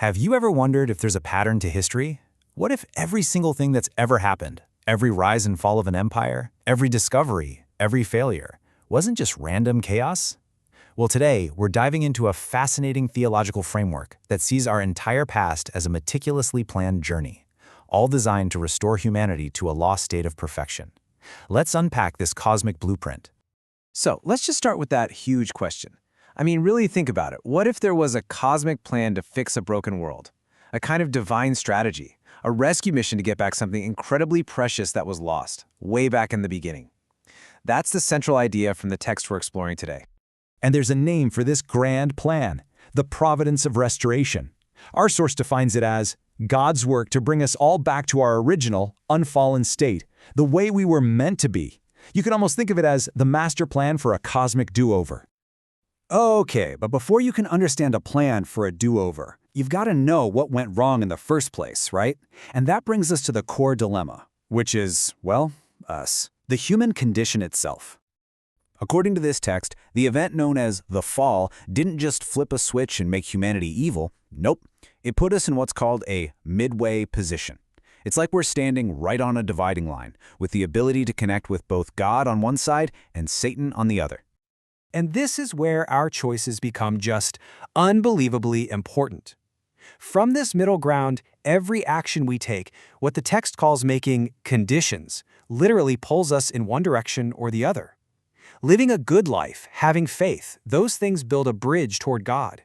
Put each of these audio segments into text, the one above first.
Have you ever wondered if there's a pattern to history? What if every single thing that's ever happened, every rise and fall of an empire, every discovery, every failure, wasn't just random chaos? Well, today, we're diving into a fascinating theological framework that sees our entire past as a meticulously planned journey, all designed to restore humanity to a lost state of perfection. Let's unpack this cosmic blueprint. So let's just start with that huge question. I mean, really think about it. What if there was a cosmic plan to fix a broken world? A kind of divine strategy, a rescue mission to get back something incredibly precious that was lost, way back in the beginning. That's the central idea from the text we're exploring today. And there's a name for this grand plan, the Providence of Restoration. Our source defines it as God's work to bring us all back to our original, unfallen state, the way we were meant to be. You can almost think of it as the master plan for a cosmic do-over. Okay, but before you can understand a plan for a do-over, you've got to know what went wrong in the first place, right? And that brings us to the core dilemma, which is, well, us, the human condition itself. According to this text, the event known as the fall didn't just flip a switch and make humanity evil. Nope. It put us in what's called a midway position. It's like we're standing right on a dividing line, with the ability to connect with both God on one side and Satan on the other. And this is where our choices become just unbelievably important. From this middle ground, every action we take, what the text calls making conditions, literally pulls us in one direction or the other. Living a good life, having faith, those things build a bridge toward God.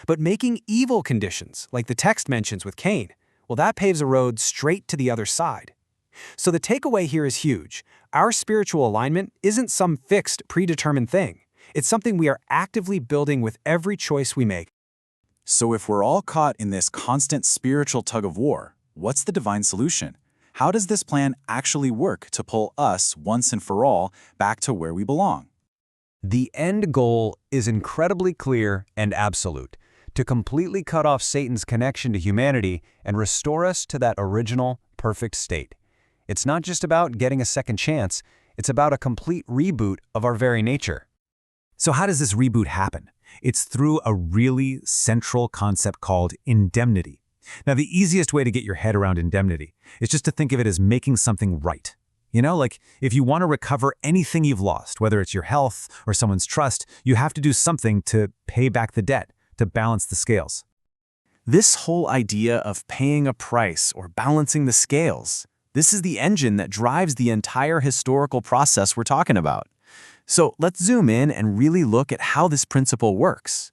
But making evil conditions, like the text mentions with Cain, well, that paves a road straight to the other side. So the takeaway here is huge. Our spiritual alignment isn't some fixed, predetermined thing. It's something we are actively building with every choice we make. So if we're all caught in this constant spiritual tug-of-war, what's the divine solution? How does this plan actually work to pull us, once and for all, back to where we belong? The end goal is incredibly clear and absolute: to completely cut off Satan's connection to humanity and restore us to that original, perfect state. It's not just about getting a second chance, it's about a complete reboot of our very nature. So how does this reboot happen? It's through a really central concept called indemnity. Now, the easiest way to get your head around indemnity is just to think of it as making something right. You know, like if you want to recover anything you've lost, whether it's your health or someone's trust, you have to do something to pay back the debt, to balance the scales. This whole idea of paying a price or balancing the scales, this is the engine that drives the entire historical process we're talking about. So let's zoom in and really look at how this principle works.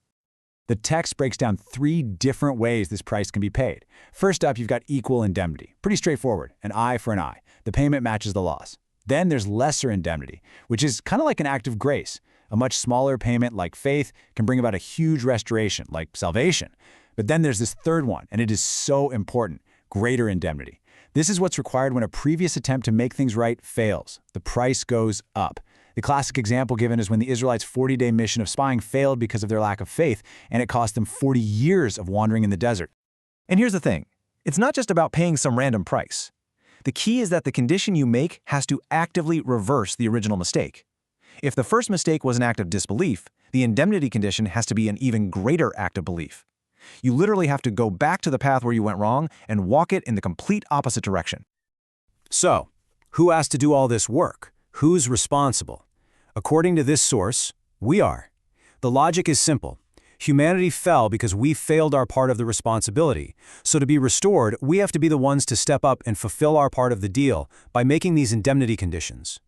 The text breaks down 3 different ways this price can be paid. First up, you've got equal indemnity. Pretty straightforward, an eye for an eye. The payment matches the loss. Then there's lesser indemnity, which is kind of like an act of grace. A much smaller payment, like faith, can bring about a huge restoration, like salvation. But then there's this third one, and it is so important: greater indemnity. This is what's required when a previous attempt to make things right fails. The price goes up. The classic example given is when the Israelites' 40-day mission of spying failed because of their lack of faith, and it cost them 40 years of wandering in the desert. And here's the thing. It's not just about paying some random price. The key is that the condition you make has to actively reverse the original mistake. If the first mistake was an act of disbelief, the indemnity condition has to be an even greater act of belief. You literally have to go back to the path where you went wrong and walk it in the complete opposite direction. So, who has to do all this work? Who's responsible? According to this source, we are. The logic is simple. Humanity fell because we failed our part of the responsibility. So to be restored, we have to be the ones to step up and fulfill our part of the deal by making these indemnity conditions.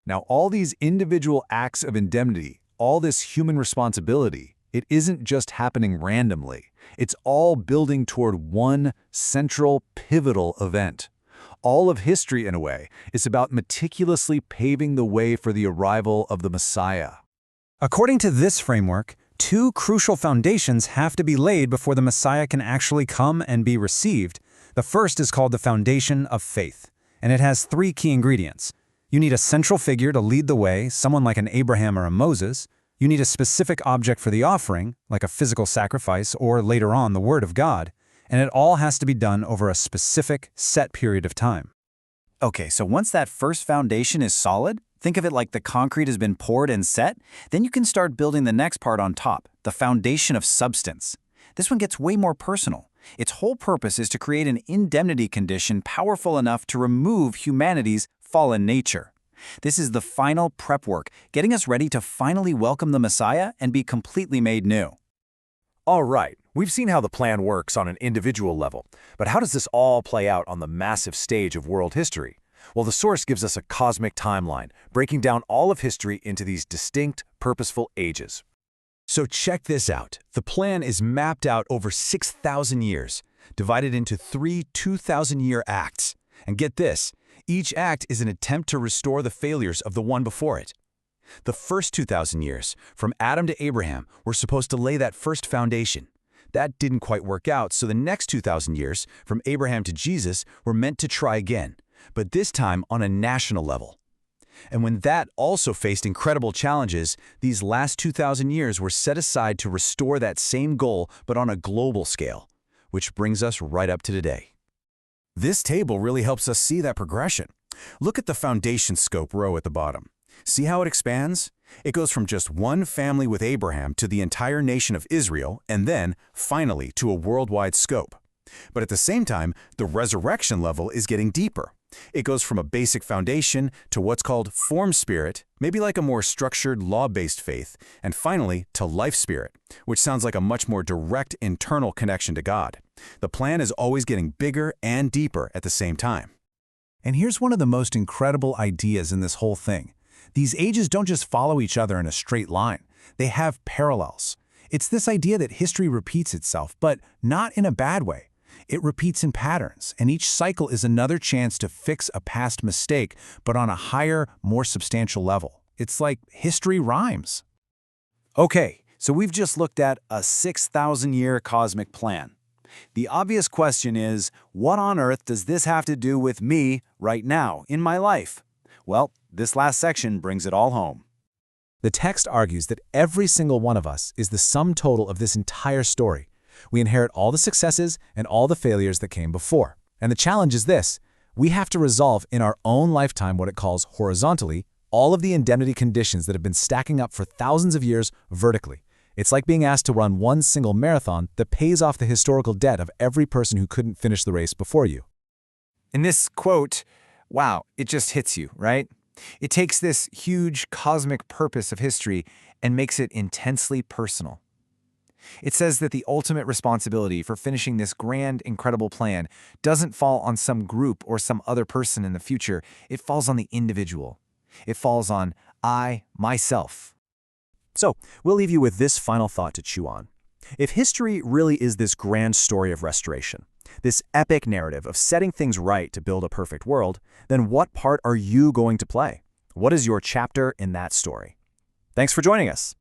Now, all these individual acts of indemnity, all this human responsibility, it isn't just happening randomly. It's all building toward one central, pivotal event. All of history, in a way, is about meticulously paving the way for the arrival of the Messiah. According to this framework, 2 crucial foundations have to be laid before the Messiah can actually come and be received. The first is called the foundation of faith, and it has 3 key ingredients. You need a central figure to lead the way, someone like an Abraham or a Moses. You need a specific object for the offering, like a physical sacrifice or, later on, the Word of God. And it all has to be done over a specific, set period of time. Okay, so once that first foundation is solid, think of it like the concrete has been poured and set, then you can start building the next part on top, the foundation of substance. This one gets way more personal. Its whole purpose is to create an indemnity condition powerful enough to remove humanity's fallen nature. This is the final prep work, getting us ready to finally welcome the Messiah and be completely made new. All right, we've seen how the plan works on an individual level, but how does this all play out on the massive stage of world history? Well, the source gives us a cosmic timeline, breaking down all of history into these distinct, purposeful ages. So check this out. The plan is mapped out over 6,000 years, divided into 3 2,000-year acts. And get this, each act is an attempt to restore the failures of the one before it. The first 2,000 years, from Adam to Abraham, were supposed to lay that first foundation. That didn't quite work out, so the next 2,000 years, from Abraham to Jesus, were meant to try again, but this time on a national level. And when that also faced incredible challenges, these last 2,000 years were set aside to restore that same goal, but on a global scale, which brings us right up to today. This table really helps us see that progression. Look at the foundation scope row at the bottom. See how it expands? It goes from just one family with Abraham to the entire nation of Israel, and then, finally, to a worldwide scope. But at the same time, the resurrection level is getting deeper. It goes from a basic foundation to what's called form spirit, maybe like a more structured, law-based faith, and finally to life spirit, which sounds like a much more direct internal connection to God. The plan is always getting bigger and deeper at the same time. And here's one of the most incredible ideas in this whole thing. These ages don't just follow each other in a straight line. They have parallels. It's this idea that history repeats itself, but not in a bad way. It repeats in patterns, and each cycle is another chance to fix a past mistake, but on a higher, more substantial level. It's like history rhymes. Okay, so we've just looked at a 6,000-year cosmic plan. The obvious question is, what on earth does this have to do with me right now, in my life? Well, this last section brings it all home. The text argues that every single one of us is the sum total of this entire story. We inherit all the successes and all the failures that came before. And the challenge is this: we have to resolve in our own lifetime what it calls horizontally all of the indemnity conditions that have been stacking up for thousands of years vertically. It's like being asked to run one single marathon that pays off the historical debt of every person who couldn't finish the race before you. In this quote, wow, it just hits you, right? It takes this huge cosmic purpose of history and makes it intensely personal. It says that the ultimate responsibility for finishing this grand, incredible plan doesn't fall on some group or some other person in the future. It falls on the individual. It falls on myself. So, we'll leave you with this final thought to chew on. If history really is this grand story of restoration, this epic narrative of setting things right to build a perfect world, then what part are you going to play? What is your chapter in that story? Thanks for joining us.